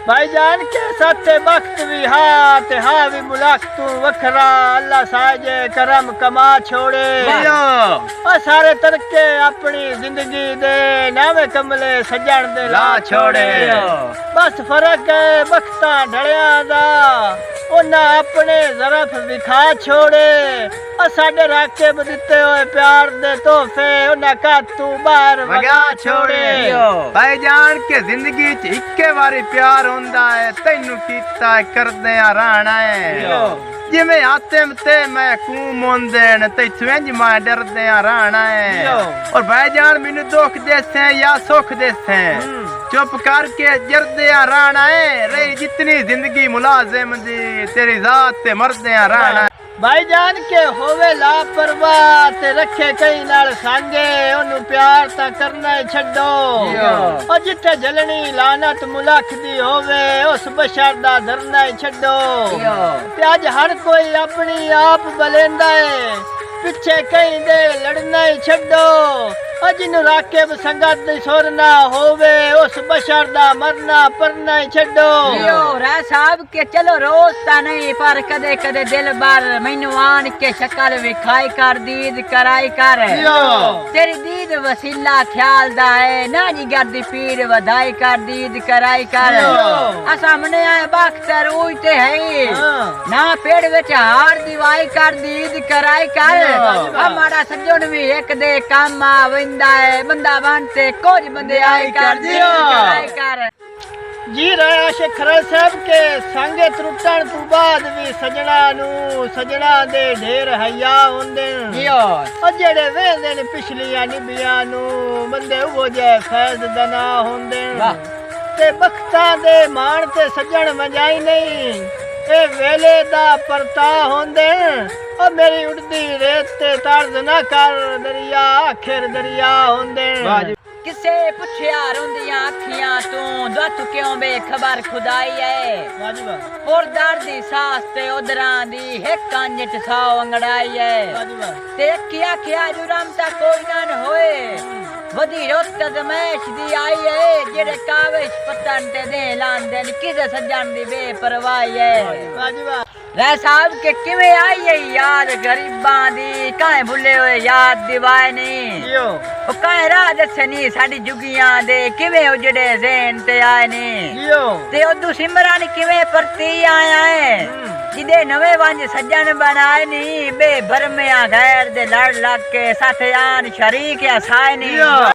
भाईजान के साथे वक्त भी हाँ भी मुलाकातू वखरा अल्लाह साजे करम कमा छोड़े और सारे तरके अपनी जिंदगी दे नावे कमले सजण दे ला छोड़े। बस फर्क है वक्तां ढलियां दा उन्हां अपने ज़रफ विखा छोड़े और साडे राकेब दिते होए प्यार दे तोहफे उन्हां कातू बाहर वगा छोड़े। भाईजान के जिंदगी च इक्के बारी प्यार हुंदा है तैनू कीता करदे आ रहना है जिवें आते ते मैं कूम होंदे न ते स्वंज मैं डरदे आ रहना है। और भाईजान मैनू दुख देसे या सुख देसे चुप करके जरदे आ रहना है रही जितनी जिंदगी मुलाजिम दी तेरी जात ते मरदे आ रहना। भाईजान के होवे लापरवाह ते रखे कई नाल सांगे ओनू प्यार ता करना छड्डो और जिथे जलनी लानत मुलख दी होवे उस बशर दा धरना छड्डो। ते अज हर कोई अपनी आप बलेंदा है पिछे कई दे लड़ना छड्डो जिन्नू राकेब संगत दी सुर ना होवे उस बशर दा मरना परना छड्डो। राय साहब के चलो रोज ता नहीं पर कदे कदे दिल बार मैनू आन के शक्ल विखाई कर दीद कराई कर तेरी दीद वसीला ख्याल दा है ना जिगर दी पीर वधाई कर दीद कराई कर सामने आए बख्तर उइते है ना पेड़ विच हार दीवाई कर दीद कराई कर हमारा सज्जन भी एक दे काम आ बंदा बनते कुछ बंदे आए कर दियो कर जी रहा शेखर साहब के संगे त्रुटन तू बाद भी सजना दे ढेर हया होंदे और जेड़े वेंदे ने पिछलियां निबियां नू बंदे वो जे फैज दना होंदे ते बख्तां दे मान ते सजण मजाई नहीं ए वेले दा परता होंदे और मेरी उड़दी रेत ते तर्ज ना कर दरिया आखिर दरिया होंदे। किसे पुछया रोंदियां अखियां तू दत क्यों बेखबर खुदाई है पुरदार दी सास ते उदरां दी एक कंज च 100 अंगड़ाई है ते किया किया जुराम ता कोई ना होए वदी रोत दमेश दी आई है जेड़े कावेश पतन ते दे लांदे किसे सजन दी बेपरवाही है। राय साहब के किवे आई है याद गरीबां दी काहे भुले होए याद दिवाए नहीं ओ काहे राह दसे नी साडी जुगियां दे किवे उजड़े ज़हन ते आए नी ते ओदू सिमरन किवे परती आया है जिदे नवे वंज सज्जन बनाए नी बे भरमिया गैर दे लड़ लग के साथ आन शरीक या साए नी।